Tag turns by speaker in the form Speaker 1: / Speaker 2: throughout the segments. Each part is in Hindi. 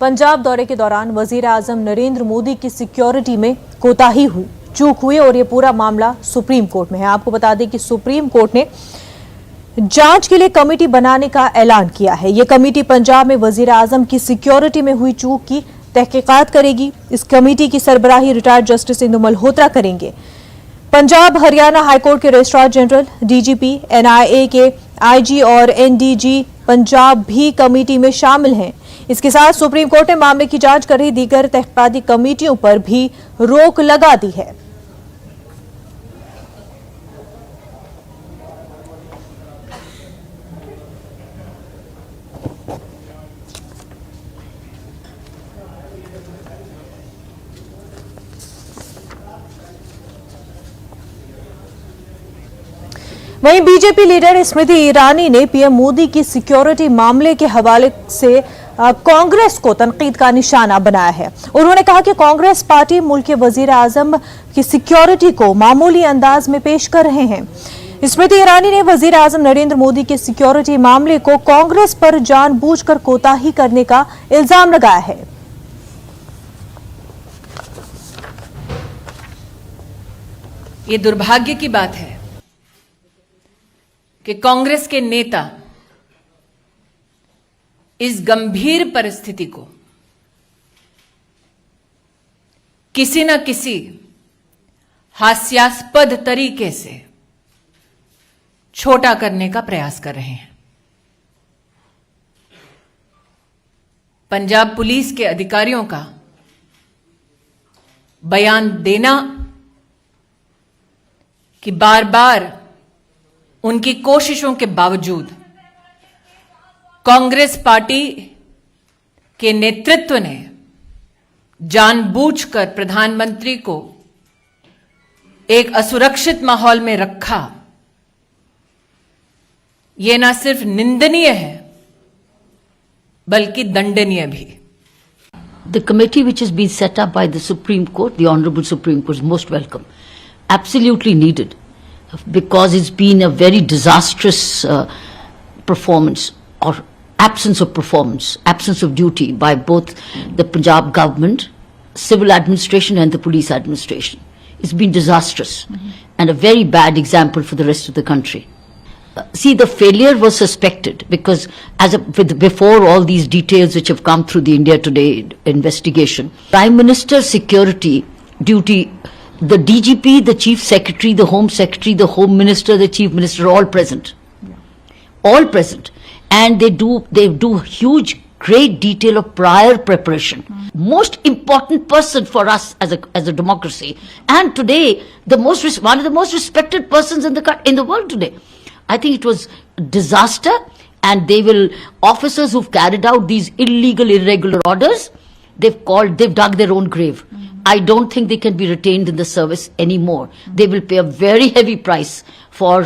Speaker 1: पंजाब दौरे के दौरान वजीर आजम नरेंद्र मोदी की सिक्योरिटी में कोताही हुई, चूक हुई और ये पूरा मामला सुप्रीम कोर्ट में है। आपको बता दें कि सुप्रीम कोर्ट ने जांच के लिए कमेटी बनाने का ऐलान किया है। ये कमेटी पंजाब में वजीर आजम की सिक्योरिटी में हुई चूक की तहकीकात करेगी। इस कमेटी की सरबराही रिटायर्ड जस्टिस इंदु मल्होत्रा करेंगे। पंजाब हरियाणा हाईकोर्ट के रजिस्ट्रार जनरल, डीजीपी, एनआईए के आईजी और एनडीजी पंजाब भी कमेटी में शामिल हैं। इसके साथ सुप्रीम कोर्ट ने मामले की जांच कर रही दीगर तहकीकाती कमेटियों पर भी रोक लगा दी है। वहीं बीजेपी लीडर स्मृति ईरानी ने पीएम मोदी की सिक्योरिटी मामले के हवाले से कांग्रेस को तनकीद का निशाना बनाया है। उन्होंने कहा कि कांग्रेस पार्टी मुल्क के वजीर आजम की सिक्योरिटी को मामूली अंदाज में पेश कर रहे हैं। स्मृति ईरानी ने वजीर आजम नरेंद्र मोदी के सिक्योरिटी मामले को कांग्रेस पर जानबूझकर कोताही करने का इल्जाम लगाया है।
Speaker 2: ये दुर्भाग्य की बात है कि कांग्रेस के नेता इस गंभीर परिस्थिति को किसी न किसी हास्यास्पद तरीके से छोटा करने का प्रयास कर रहे हैं। पंजाब पुलिस के अधिकारियों का बयान देना कि बार बार उनकी कोशिशों के बावजूद कांग्रेस पार्टी के नेतृत्व ने जानबूझकर प्रधानमंत्री को एक असुरक्षित माहौल में रखा, यह न सिर्फ निंदनीय है बल्कि दंडनीय भी।
Speaker 3: The committee which has been set up by the Supreme Court, the Honorable Supreme Court, is most welcome, absolutely needed, because it's been a very disastrous performance or absence of performance, absence of duty by both the Punjab government, civil administration and the police administration. It's been disastrous and a very bad example for the rest of the country. See, the failure was suspected because before all these details which have come through the India Today investigation, Prime Minister's security duty, the DGP, the Chief Secretary, the Home Secretary, the Home Minister, the Chief Minister, all present. All present. And they do huge, great detail of prior preparation. Most important person for us as a democracy. And today, one of the most respected persons in the world today. I think it was a disaster, and officers who've carried out these illegal, irregular orders, they've dug their own grave. I don't think they can be retained in the service anymore. They will pay a very heavy price for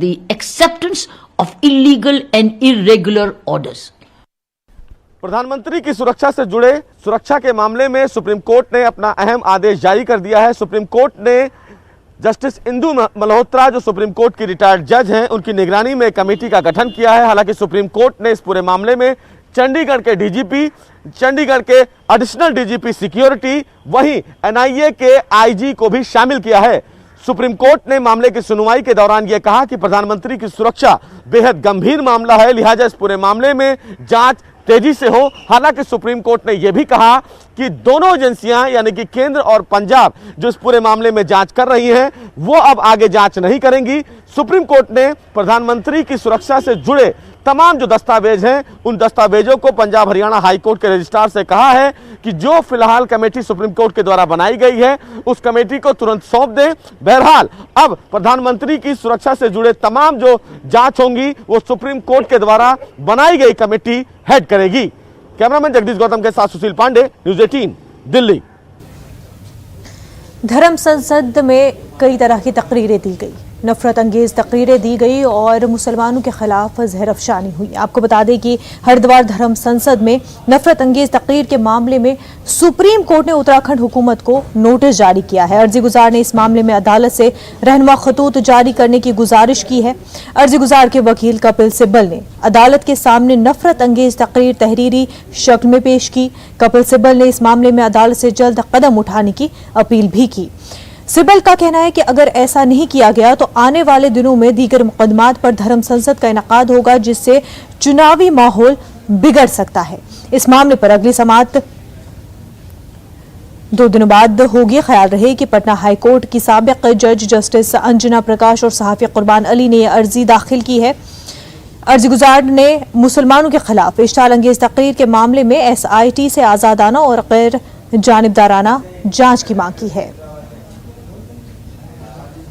Speaker 3: the acceptance of illegal and irregular orders.
Speaker 4: प्रधानमंत्री की सुरक्षा से जुड़े सुरक्षा के मामले में सुप्रीम कोर्ट ने अपना अहम आदेश जारी कर दिया है। सुप्रीम कोर्ट ने जस्टिस इंदु मल्होत्रा, जो सुप्रीम कोर्ट की रिटायर्ड जज हैं, उनकी निगरानी में कमेटी का गठन किया है। हालांकि सुप्रीम कोर्ट ने इस पूरे मामले में चंडीगढ़ के डीजीपी, चंडीगढ़ के एडिशनल डीजीपी सिक्योरिटी, वहीं एनआईए के आईजी को भी शामिल किया है। सुप्रीम कोर्ट ने मामले की सुनवाई के दौरान यह कहा कि प्रधानमंत्री की सुरक्षा बेहद गंभीर मामला है, लिहाजा इस पूरे मामले में जांच तेजी से हो। हालांकि सुप्रीम कोर्ट ने यह भी कहा कि दोनों एजेंसियां यानी कि केंद्र और पंजाब जो इस पूरे मामले में जांच कर रही हैं, वो अब आगे जांच नहीं करेंगी। सुप्रीम कोर्ट ने प्रधानमंत्री की सुरक्षा से जुड़े तमाम जो दस्तावेज हैं, उन दस्तावेजों को पंजाब हरियाणा हाई कोर्ट के रजिस्ट्रार से कहा है कि जो फिलहाल कमेटी सुप्रीम कोर्ट के द्वारा बनाई गई है, उस कमेटी को तुरंत सौंप दें। बहरहाल अब प्रधानमंत्री की सुरक्षा से जुड़े तमाम जो जांच होंगी, वो सुप्रीम कोर्ट के द्वारा बनाई गई कमेटी हेड करेगी। कैमरामैन जगदीश गौतम के साथ सुशील पांडे, न्यूज़ 18, दिल्ली।
Speaker 1: धर्म संसद में कई तरह की तकरीरें दी गई। नफरत अंगेज तकरीरें दी गई और मुसलमानों के खिलाफ जहर अफशानी हुई। आपको बता दें कि हरिद्वार धर्म संसद में नफरत अंगेज तकरीर के मामले में सुप्रीम कोर्ट ने उत्तराखंड हुकूमत को नोटिस जारी किया है। अर्जी गुजार ने इस मामले में अदालत से रहनुमा खतूत जारी करने की गुजारिश की है। अर्जी गुजार के वकील कपिल सिब्बल ने अदालत के सामने नफरत अंगेज तकरीर तहरीरी शक्ल में पेश की। कपिल सिब्बल ने इस मामले में अदालत से जल्द कदम उठाने की अपील भी की। सिब्बल का कहना है कि अगर ऐसा नहीं किया गया तो आने वाले दिनों में दीगर मुकदमात पर धर्म संसद का इनेकाद होगा, जिससे चुनावी माहौल बिगड़ सकता है। इस मामले पर अगली समाअत 2 दिनों बाद होगी। ख्याल रहे कि पटना हाईकोर्ट की साबिक जज जस्टिस अंजना प्रकाश और सहाफी कुर्बान अली ने यह अर्जी दाखिल की है। अर्जी गुजार ने मुसलमानों के खिलाफ इश्ताल अंगेज तकरीर के मामले में SIT से आजादाना और गैर जानिबदाराना जांच की मांग की है।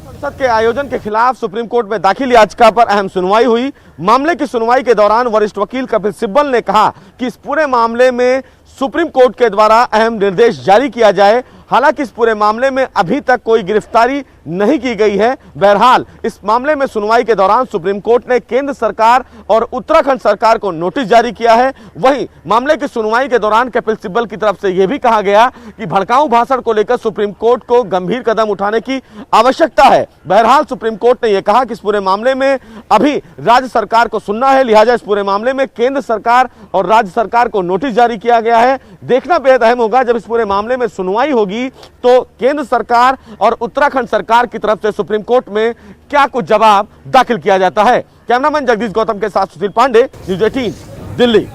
Speaker 4: संसद के आयोजन के खिलाफ सुप्रीम कोर्ट में दाखिल याचिका पर अहम सुनवाई हुई। मामले की सुनवाई के दौरान वरिष्ठ वकील कपिल सिब्बल ने कहा कि इस पूरे मामले में सुप्रीम कोर्ट के द्वारा अहम निर्देश जारी किया जाए। हालांकि इस पूरे मामले में अभी तक कोई गिरफ्तारी नहीं की गई है। बहरहाल इस मामले में सुनवाई के दौरान सुप्रीम कोर्ट ने केंद्र सरकार और उत्तराखंड सरकार को नोटिस जारी किया है। वहीं मामले की सुनवाई के दौरान कपिल सिब्बल की तरफ से यह भी कहा गया कि भड़काऊ भाषण को लेकर सुप्रीम कोर्ट को गंभीर कदम उठाने की आवश्यकता है। बहरहाल सुप्रीम कोर्ट ने यह कहा कि इस पूरे मामले में अभी राज्य सरकार को सुनना है, लिहाजा इस पूरे मामले में केंद्र सरकार और राज्य सरकार को नोटिस जारी किया गया है। देखना बेहद अहम होगा जब इस पूरे मामले में सुनवाई होगी तो केंद्र सरकार और उत्तराखंड सरकार की तरफ से सुप्रीम कोर्ट में क्या कुछ जवाब दाखिल किया जाता है। कैमरामैन जगदीश गौतम के साथ सुशील पांडे, न्यूज़ 18 दिल्ली।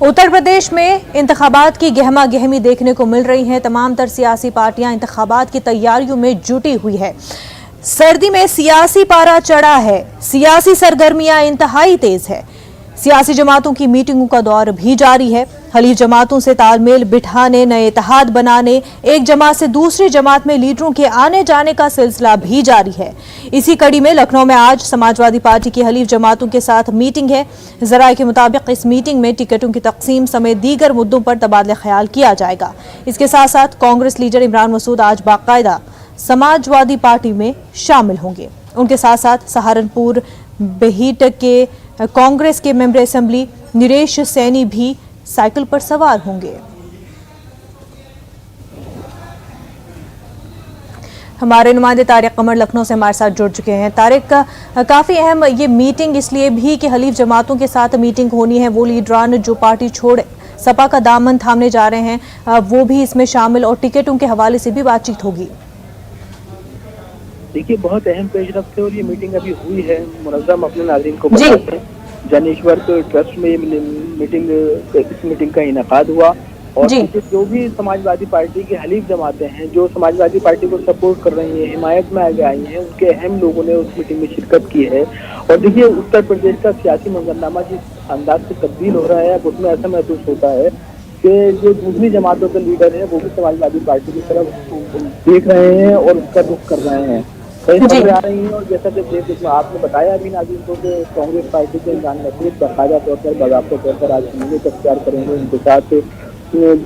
Speaker 1: उत्तर प्रदेश में इंतखाबात की गहमा गहमी देखने को मिल रही है। तमाम तर सियासी पार्टियां इंतखाबात की तैयारियों में जुटी हुई है। सर्दी में सियासी पारा चढ़ा है, सियासी सरगर्मियां इंतहाई तेज है। सियासी जमातों की मीटिंगों का दौर भी जारी है। हलीफ जमातों से तालमेल बिठाने, नए इत्तेहाद बनाने, एक जमात से दूसरी जमात में लीडरों के आने जाने का सिलसिला भी जारी है। इसी कड़ी में लखनऊ में आज समाजवादी पार्टी की हलीफ जमातों के साथ मीटिंग है। जराये के मुताबिक इस मीटिंग में टिकटों की तकसीम समेत दीगर मुद्दों पर तबादला ख्याल किया जाएगा। इसके साथ साथ कांग्रेस लीडर इमरान मसूद आज बाकायदा समाजवादी पार्टी में शामिल होंगे। उनके साथ साथ सहारनपुर बेहीट के कांग्रेस के मेंबर असेंबली नरेश सैनी भी साइकिल पर सवार होंगे। हमारे नुमाइंदे तारिक कमर लखनऊ से हमारे साथ जुड़ चुके हैं। तारिक, काफी अहम ये मीटिंग इसलिए भी कि हलीफ जमातों के साथ मीटिंग होनी है। वो लीडरान जो पार्टी छोड़ सपा का दामन थामने जा रहे हैं वो भी इसमें शामिल और टिकटों के हवाले से भी बातचीत होगी।
Speaker 5: देखिए, बहुत अहम पेशरफ्त है और ये मीटिंग अभी हुई है। मुनज़्ज़म अपने नाज़रीन को बताते हैं, जनेश्वर ट्रस्ट में इस मीटिंग का इनेकाद हुआ और जो भी समाजवादी पार्टी की हलीफ जमातें हैं जो समाजवादी पार्टी को सपोर्ट कर रही हैं, हिमायत में आगे आई हैं, उनके अहम लोगों ने उस मीटिंग में शिरकत की है। और देखिए, उत्तर प्रदेश का सियासी मंजरनामा जिस अंदाज से तब्दील हो रहा है, अब उसमें ऐसा महसूस होता है कि जो दूसरी जमातों के लीडर हैं वो भी समाजवादी पार्टी की तरफ देख रहे हैं और उसका रुख कर रहे हैं। कई खबरें आ रही हैं और जैसा कि आपने बताया अभी नाज़रीन को कि कांग्रेस पार्टी के इमरान मसूद बाकायदा तौर पर बाज़ाब्ता तौर पर आज मिलने इख्तियार करेंगे। उनके साथ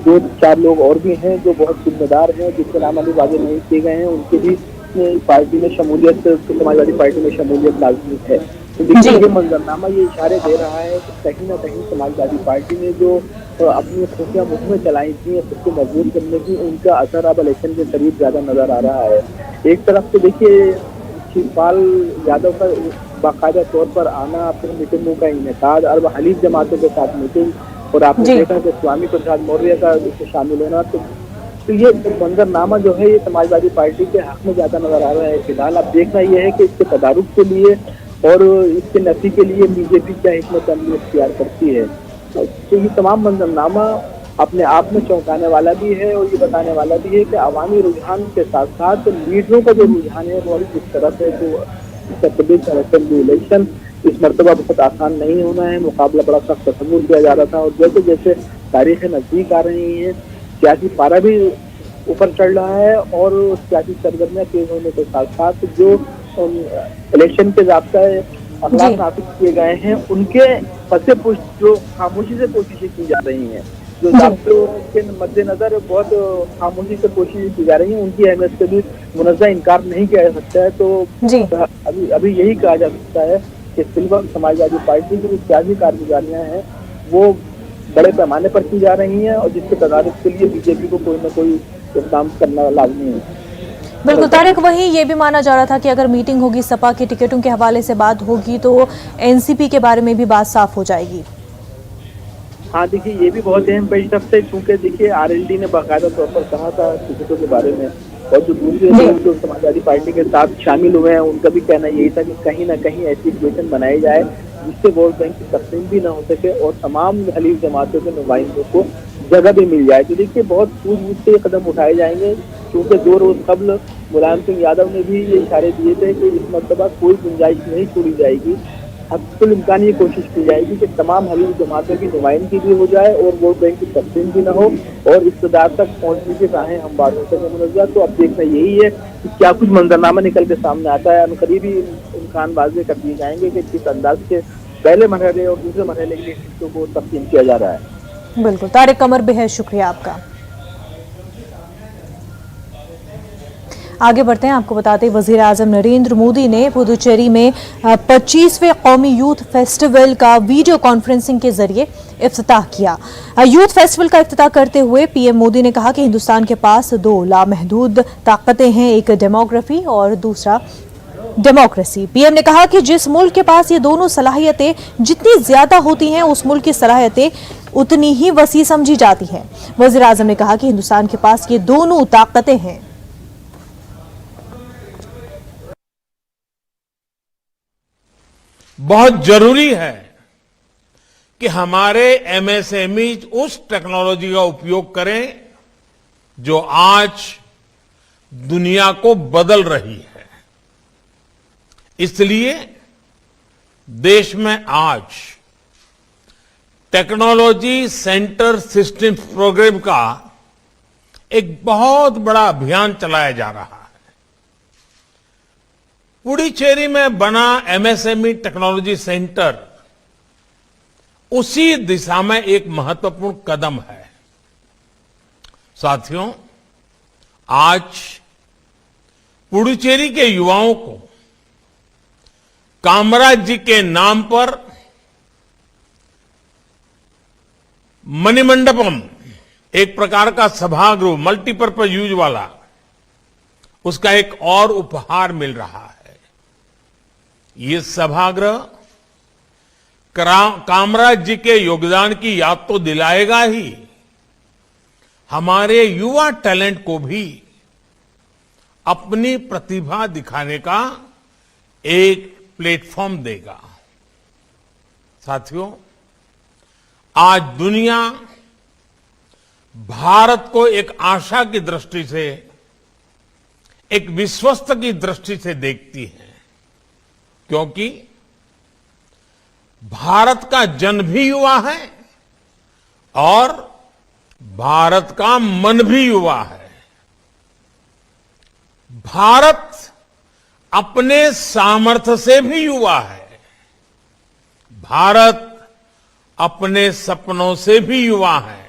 Speaker 5: 2-4 लोग और भी हैं जो बहुत जिम्मेदार हैं, जिनके नाम अभी वाजे नहीं किए गए हैं, उनकी भी पार्टी में शमूलियत, समाजवादी पार्टी में शमूलियत लाजमी है। तो देखिए, ये मंजरनामा ये इशारे दे रहा है कि कहीं ना कहीं समाजवादी पार्टी ने जो अपनी खुफिया मुहिमें चलाई थी उसको मजबूत करने की, उनका असर अब इलेक्शन के करीब ज्यादा नजर आ रहा है। एक तरफ तो देखिए शिवपाल यादव का बाकायदा तौर पर आना, फिर मीटिंगों का इनेकाद और हलीफ जमातों के साथ मीटिंग, और आपने देखा कि स्वामी प्रसाद मौर्य का शामिल होना, तो ये मंजरनामा जो है ये समाजवादी पार्टी के हक में ज्यादा नजर आ रहा है। फिलहाल अब देखना यह है कि इसके तदारुक के लिए और इसके नफी के लिए बीजेपी क्या हिकमत अमली इख्तियार करती है। तो ये तमाम मंजरनामा अपने आप में चौंकाने वाला भी है और ये बताने वाला भी है कि अवामी रुझान के साथ साथ लीडरों का जो रुझान है वो किस तरह से जो उत्तर प्रदेश असेंबली इलेक्शन इस मरतबा बहुत आसान नहीं होना है। मुकाबला बड़ा सख्त तस्वुर किया जा रहा था और जैसे जैसे तारीखें नजदीक आ रही हैं, सियासी पारा भी ऊपर चढ़ रहा है और सियासी सरगर्मियां तेज होने के साथ साथ जो इलेक्शन के ज़ाब्ता अखलाक नाफिज किए गए हैं उनके फसे पुष्ट जो खामोशी से कोशिशें की जा रही हैं। जो जाब्तों के मद्देनजर बहुत खामोशी से कोशिश की जा रही है, उनकी अहमियत से भी मुनज़्ज़ा इनकार नहीं किया जा सकता है। तो
Speaker 1: जी।
Speaker 5: अभी यही कहा जा सकता है कि फिलहाल समाजवादी पार्टी की जो सियासी कारगुजारियां हैं वो बड़े पैमाने पर की जा रही हैं और जिसके तदारुक के लिए बीजेपी को कोई न कोई इक़दाम करना लाज़मी है।
Speaker 1: बिल्कुल तारिक, वहीं ये भी माना जा रहा था कि अगर मीटिंग होगी, सपा के टिकटों के हवाले से बात होगी तो एनसीपी के बारे में भी बात साफ हो जाएगी।
Speaker 5: हाँ देखिए, ये भी बहुत अहम पेशरफ्त है, क्योंकि देखिए आरएलडी ने बाकायदा तौर पर कहा था टिकटों के बारे में, और जो दूसरे लोग जो समाजवादी पार्टी के साथ शामिल हुए हैं उनका भी कहना यही था कि कहीं ना कहीं ऐसी इक्वेशन बनाई जाए जिससे वोट बैंक की तकसीम भी ना हो सके और तमाम हलीफ जमातों के नुमाइंदों को जगह भी मिल जाए। तो देखिए बहुत सूझबूझ से ये कदम उठाए जाएंगे, क्योंकि 2 रोज कबल मुलायम सिंह यादव ने भी ये इशारे दिए थे कि इस मरतबा कोई गुंजाइश नहीं छोड़ी जाएगी, हक़ुल इम्कान ये कोशिश की जाएगी कि तमाम हलीफ जमातों की नुमाइंदगी भी हो जाए और वोट बैंक की तकसीम भी ना हो और इक़्तिदार तक पहुँचने के राहें हम बातों से मुनज़्ज़ा। तो अब देखना यही है कि क्या कुछ मंजरनामा निकल के सामने आता है। अनकरीब ही इम्कान वाज़े कर दिए जाएंगे कि किस अंदाज के पहले मरहले और दूसरे मरहले के लिए टिकटों को तकसीम किया जा रहा है।
Speaker 1: बिल्कुल तारिक कमर, बेहद शुक्रिया आपका। आगे बढ़ते हैं, आपको बताते हैं वज़ीर आज़म नरेंद्र मोदी ने पुदुचेरी में 25वें कौमी यूथ फेस्टिवल का वीडियो कॉन्फ्रेंसिंग के जरिए इफ्तिताह किया। यूथ फेस्टिवल का इफ्तिताह करते हुए पीएम मोदी ने कहा कि हिंदुस्तान के पास 2 लामहदूद ताकतें हैं, एक डेमोग्राफी और दूसरा डेमोक्रेसी। पीएम ने कहा कि जिस मुल्क के पास ये दोनों सलाहियतें जितनी ज्यादा होती हैं उस मुल्क की सलाहियतें उतनी ही वसी समझी जाती हैं। वज़ीर आज़म ने कहा कि हिंदुस्तान के पास ये दोनों ताकतें हैं।
Speaker 6: बहुत जरूरी है कि हमारे एमएसएमई उस टेक्नोलॉजी का उपयोग करें जो आज दुनिया को बदल रही है। इसलिए देश में आज टेक्नोलॉजी सेंटर सिस्टम्स प्रोग्राम का एक बहुत बड़ा अभियान चलाया जा रहा है। पुडुचेरी में बना एमएसएमई टेक्नोलॉजी सेंटर उसी दिशा में एक महत्वपूर्ण कदम है। साथियों, आज पुडुचेरी के युवाओं को कामराज जी के नाम पर मणिमंडपम, एक प्रकार का सभागृह मल्टीपर्पज यूज वाला, उसका एक और उपहार मिल रहा है। ये सभागृह कामराज जी के योगदान की याद तो दिलाएगा ही, हमारे युवा टैलेंट को भी अपनी प्रतिभा दिखाने का एक प्लेटफॉर्म देगा। साथियों, आज दुनिया भारत को एक आशा की दृष्टि से, एक विश्वस्त की दृष्टि से देखती है, क्योंकि भारत का जन भी युवा है और भारत का मन भी युवा है। भारत अपने सामर्थ्य से भी युवा है, भारत अपने सपनों से भी युवा है,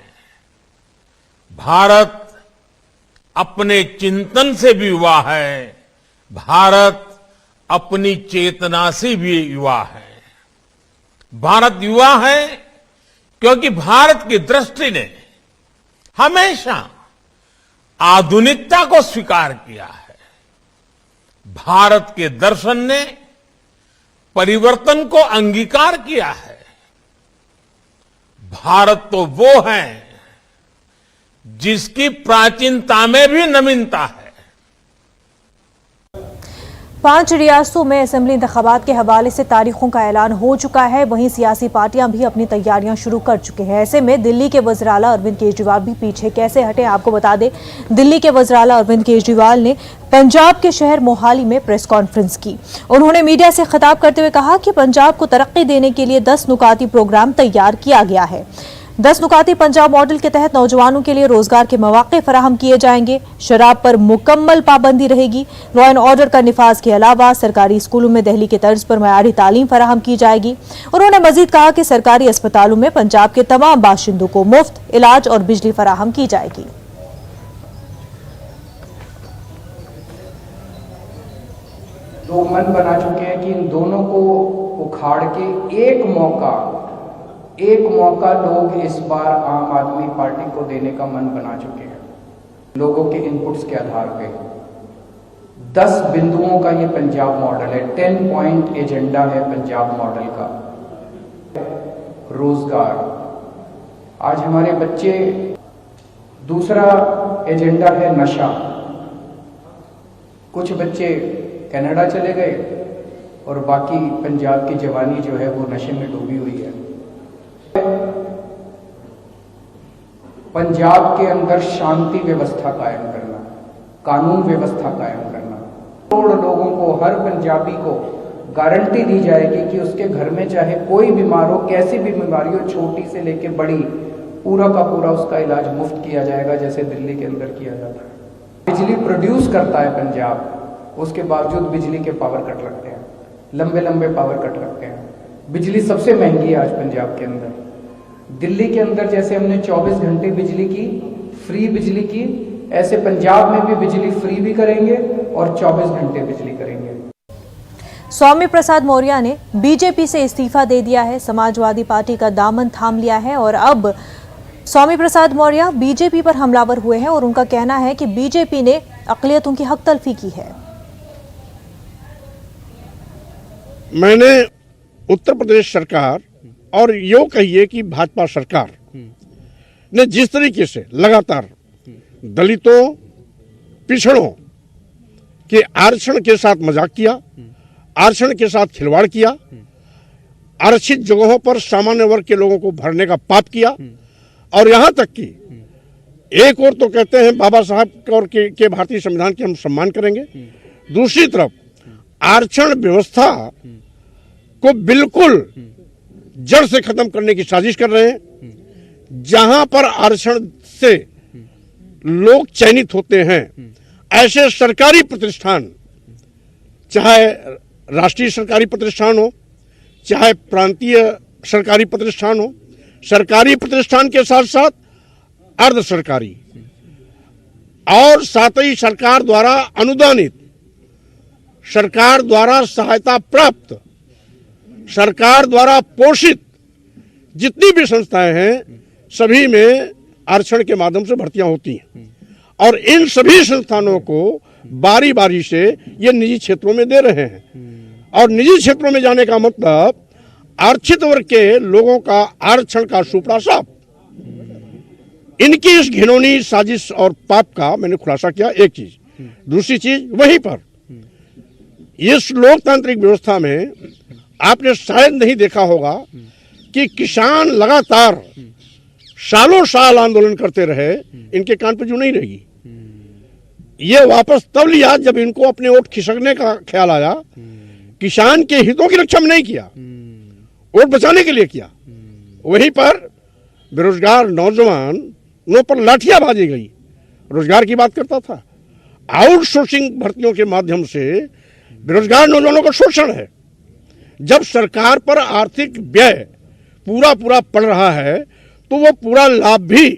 Speaker 6: भारत अपने चिंतन से भी युवा है, भारत अपनी चेतना से भी युवा है। भारत युवा है क्योंकि भारत की दृष्टि ने हमेशा आधुनिकता को स्वीकार किया है। भारत के दर्शन ने परिवर्तन को अंगीकार किया है। भारत तो वो है जिसकी प्राचीनता में भी नवीनता है।
Speaker 1: 5 रियासतों में असेंबली इंतखाबात के हवाले से तारीखों का ऐलान हो चुका है। वहीं सियासी पार्टियां भी अपनी तैयारियां शुरू कर चुके हैं। ऐसे में दिल्ली के वज़ीर आला अरविंद केजरीवाल भी पीछे कैसे हटे, आपको बता दें, दिल्ली के वज़ीर आला अरविंद केजरीवाल ने पंजाब के शहर मोहाली में प्रेस कॉन्फ्रेंस की। उन्होंने मीडिया से खिताब करते हुए कहा कि पंजाब को तरक्की देने के लिए 10 नुकाती प्रोग्राम तैयार किया गया है। 10 नुकाती पंजाब मॉडल के तहत नौजवानों के लिए रोजगार के मौके फराहम किए जाएंगे। शराब पर मुकम्मल पाबंदी रहेगी। लॉ एंड ऑर्डर का निफाज के अलावा सरकारी स्कूलों में दिल्ली के तर्ज पर मयारी तालीम फराहम की जाएगी। उन्होंने मजीद कहा कि सरकारी अस्पतालों में पंजाब के तमाम बाशिंदों को मुफ्त इलाज और बिजली फराहम की जाएगी।
Speaker 7: दो मन बना चुके हैं कि इन दोनों को उखाड़ के एक मौका लोग इस बार आम आदमी पार्टी को देने का मन बना चुके हैं। लोगों के इनपुट्स के आधार पे 10 बिंदुओं का ये पंजाब मॉडल है। 10 पॉइंट एजेंडा है पंजाब मॉडल का। रोजगार, आज हमारे बच्चे, दूसरा एजेंडा है नशा। कुछ बच्चे कनाडा चले गए और बाकी पंजाब की जवानी जो है वो नशे में डूबी हुई है। पंजाब के अंदर शांति व्यवस्था कायम करना, कानून व्यवस्था कायम करना। करोड़ लोगों को, हर पंजाबी को गारंटी दी जाएगी कि उसके घर में चाहे कोई बीमार हो, कैसी भी बीमारी हो, छोटी से लेके बड़ी, पूरा का पूरा उसका इलाज मुफ्त किया जाएगा, जैसे दिल्ली के अंदर किया जाता है। बिजली प्रोड्यूस करता है पंजाब, उसके बावजूद बिजली के पावर कट लगते हैं, लंबे लंबे पावर कट लगते हैं। बिजली सबसे महंगी है आज पंजाब के अंदर। दिल्ली के अंदर जैसे हमने 24 घंटे बिजली की, फ्री बिजली की, ऐसे पंजाब में भी बिजली फ्री भी करेंगे और 24 घंटे बिजली करेंगे।
Speaker 1: स्वामी प्रसाद मौर्य ने बीजेपी से इस्तीफा दे दिया है। समाजवादी पार्टी का दामन थाम लिया है और अब स्वामी प्रसाद मौर्य बीजेपी पर हमलावर हुए हैं और उनका कहना है कि बीजेपी ने अक़लियतों की हक तलफी की है।
Speaker 8: मैंने उत्तर प्रदेश सरकार और यो कहिए कि भाजपा सरकार ने जिस तरीके से लगातार दलितों, पिछड़ों के आरक्षण के साथ मजाक किया, आरक्षण के साथ खिलवाड़ किया, आरक्षित जगहों पर सामान्य वर्ग के लोगों को भरने का पाप किया और यहां तक कि एक और तो कहते हैं बाबा साहब और के भारतीय संविधान के हम सम्मान करेंगे, दूसरी तरफ आरक्षण व्यवस्था को बिल्कुल जड़ से खत्म करने की साजिश कर रहे हैं। जहां पर आरक्षण से लोग चयनित होते हैं, ऐसे सरकारी प्रतिष्ठान, चाहे राष्ट्रीय सरकारी प्रतिष्ठान हो, चाहे प्रांतीय सरकारी प्रतिष्ठान हो, सरकारी प्रतिष्ठान के साथ साथ अर्ध सरकारी और साथ ही सरकार द्वारा अनुदानित, सरकार द्वारा सहायता प्राप्त, सरकार द्वारा पोषित जितनी भी संस्थाएं हैं, सभी में आरक्षण के माध्यम से भर्तियां होती हैं और इन सभी संस्थानों को बारी बारी से ये निजी क्षेत्रों में दे रहे हैं और निजी क्षेत्रों में जाने का मतलब आरक्षित वर्ग के लोगों का आरक्षण का सुपड़ा साफ। इनकी इस घिनौनी साजिश और पाप का मैंने खुलासा किया। एक चीज, दूसरी चीज, वहीं पर इस लोकतांत्रिक व्यवस्था में आपने शायद नहीं देखा होगा कि किसान लगातार सालों साल आंदोलन करते रहे, इनके कान पे जू नहीं रहेगी। ये वापस तब लिया जब इनको अपने वोट खिसकने का ख्याल आया। किसान के हितों की रक्षा में नहीं किया, वोट बचाने के लिए किया। वहीं पर बेरोजगार नौजवानों पर लाठियां बाजी गई। रोजगार की बात करता था, आउटसोर्सिंग भर्तियों के माध्यम से बेरोजगार नौजवानों का शोषण है। जब सरकार पर आर्थिक व्यय पूरा पड़ रहा है तो वो पूरा लाभ भी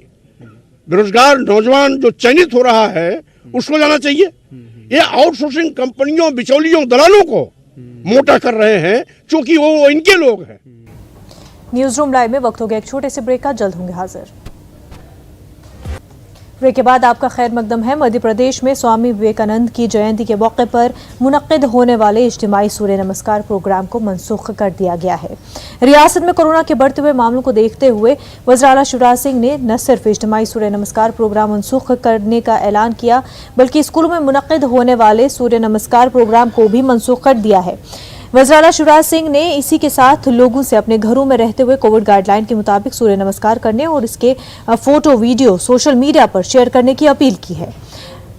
Speaker 8: बेरोजगार नौजवान जो चयनित हो रहा है उसको जाना चाहिए। ये आउटसोर्सिंग कंपनियों, बिचौलियों, दलालों को मोटा कर रहे हैं क्योंकि वो इनके लोग हैं।
Speaker 1: न्यूज रूम लाइव में वक्त हो गया एक छोटे से ब्रेक का, जल्द होंगे हाजिर। ब्रेक के बाद आपका खैर मकदम है। मध्य प्रदेश में स्वामी विवेकानंद की जयंती के मौके पर मुनक्किद होने वाले इज्तिमाई सूर्य नमस्कार प्रोग्राम को मनसूख कर दिया गया है। रियासत में कोरोना के बढ़ते हुए मामलों को देखते हुए वज़ीर आला शिवराज सिंह ने न सिर्फ इज्तिमाई सूर्य नमस्कार प्रोग्राम मनसूख करने का ऐलान किया, बल्कि स्कूलों में मुनक्किद होने वाले सूर्य नमस्कार प्रोग्राम को भी मनसूख कर दिया है। वज़ीर आला शिवराज सिंह ने इसी के साथ लोगों से अपने घरों में रहते हुए कोविड गाइडलाइन के मुताबिक सूर्य नमस्कार करने और इसके फोटो वीडियो सोशल मीडिया पर शेयर करने की अपील की है।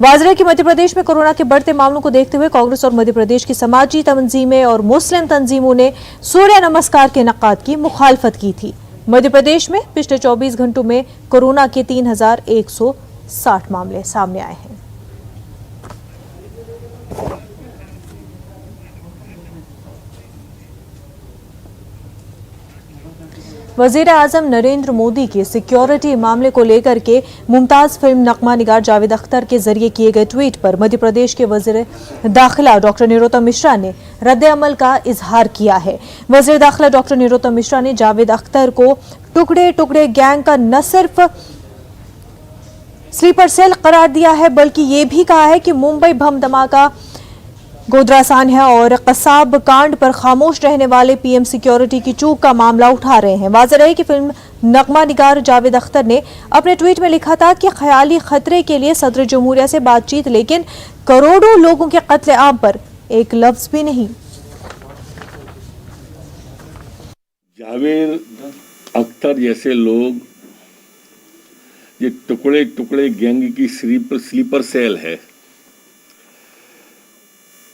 Speaker 1: वाज़ेह है कि मध्य प्रदेश में कोरोना के बढ़ते मामलों को देखते हुए कांग्रेस और मध्य प्रदेश की समाजी तंजीमें और मुस्लिम तंजीमों ने सूर्य नमस्कार के इनेकाद की मुखालफत की थी। मध्य प्रदेश में पिछले 24 घंटों में कोरोना के 3,160 मामले सामने आए हैं। वजीर-ए-आजम नरेंद्र मोदी के सिक्योरिटी मामले को लेकर के मुमताज फिल्म नगमा निगार जावेद अख्तर के जरिए किए गए ट्वीट पर मध्य प्रदेश के वजीर दाखिला डॉक्टर निरोत्तम मिश्रा ने रद्द-ए-अमल का इजहार किया है। वजीर दाखिला डॉक्टर निरोत्तम मिश्रा ने जावेद अख्तर को टुकड़े टुकड़े गैंग का न सिर्फ स्लीपर सेल करार दिया है बल्कि ये भी कहा है कि मुंबई बम धमाका गोदरासान है और कसाब कांड पर खामोश रहने वाले पीएम सिक्योरिटी की चूक का मामला उठा रहे हैं। वाज़ेह रहे कि फिल्म नगमा निगार जावेद अख्तर ने अपने ट्वीट में लिखा था कि ख्याली खतरे के लिए सदर जमहूरिया से बातचीत, लेकिन करोड़ों लोगों के कत्ले-आम पर एक लफ्ज भी नहीं।
Speaker 9: जावेद अख्तर जैसे लोग ये टुकड़े टुकड़े गैंग की स्लीपर सेल है।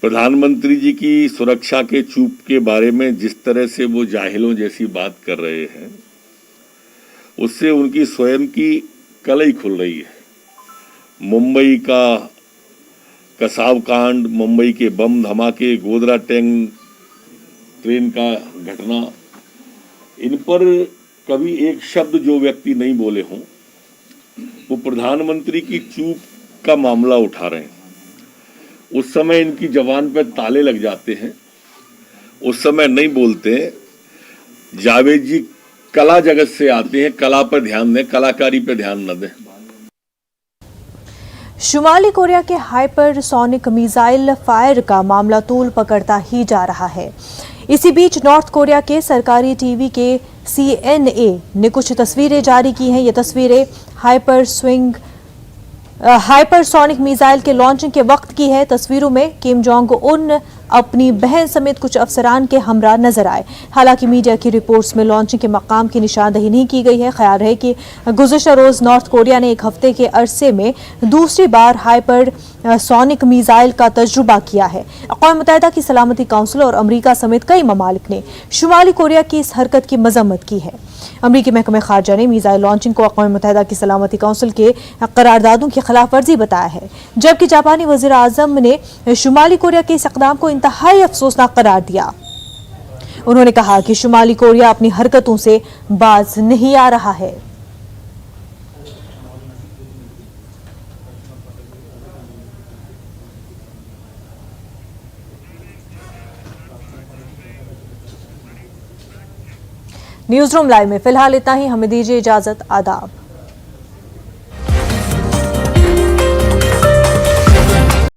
Speaker 9: प्रधानमंत्री जी की सुरक्षा के चूक के बारे में जिस तरह से वो जाहिलों जैसी बात कर रहे हैं, उससे उनकी स्वयं की कलई खुल रही है। मुंबई का कसाब कांड, मुंबई के बम धमाके, गोदरा टैंक ट्रेन का घटना, इन पर कभी एक शब्द जो व्यक्ति नहीं बोले हों, वो प्रधानमंत्री की चूक का मामला उठा रहे हैं। उस समय इनकी जबान पर ताले लग जाते हैं, उस समय नहीं बोलते। जावेद जी कला जगत से आते हैं, कला पर ध्यान दें, कलाकारी पर ध्यान न दें।
Speaker 1: शुमाली कोरिया के हाइपरसोनिक मिसाइल फायर का मामला तूल पकड़ता ही जा रहा है। इसी बीच नॉर्थ कोरिया के सरकारी टीवी के CNA ने कुछ तस्वीरें जारी की हैं। ये तस्वीरें हाइपरसोनिक मिसाइल के लॉन्चिंग के वक्त की है। तस्वीरों में किम जोंग उन अपनी बहन समेत कुछ अफसरान के हमरा नजर आए। हालांकि मीडिया की रिपोर्ट्स में लॉन्चिंग के मकाम की निशानदही नहीं की गई है। ख्याल है कि गुज़िश्ता रोज नॉर्थ कोरिया ने एक हफ्ते के अरसे में दूसरी बार हाइपरसोनिक मिसाइल का तजुर्बा किया है। अक़वाम मुत्तहिदा की सलामती काउंसिल और अमरीका समेत कई ममालिक ने शुमाली कोरिया की इस हरकत की मजम्मत की है। अमरीकी महकमे खारजा ने मिसाइल लॉन्चिंग को अक़वाम मुत्तहिदा की सलामती काउंसिल के करारदादों की खिलाफ वर्जी बताया है, जबकि जापानी वज़ीर आज़म ने शुमाली कोरिया के इस इक़दाम को इंतहाई अफसोसनाक करार दिया। उन्होंने कहा कि शुमाली कोरिया अपनी हरकतों से बाज नहीं आ रहा है। न्यूज़ रूम लाइव में फिलहाल इतना ही। हमें दीजिए इजाजत। आदाब।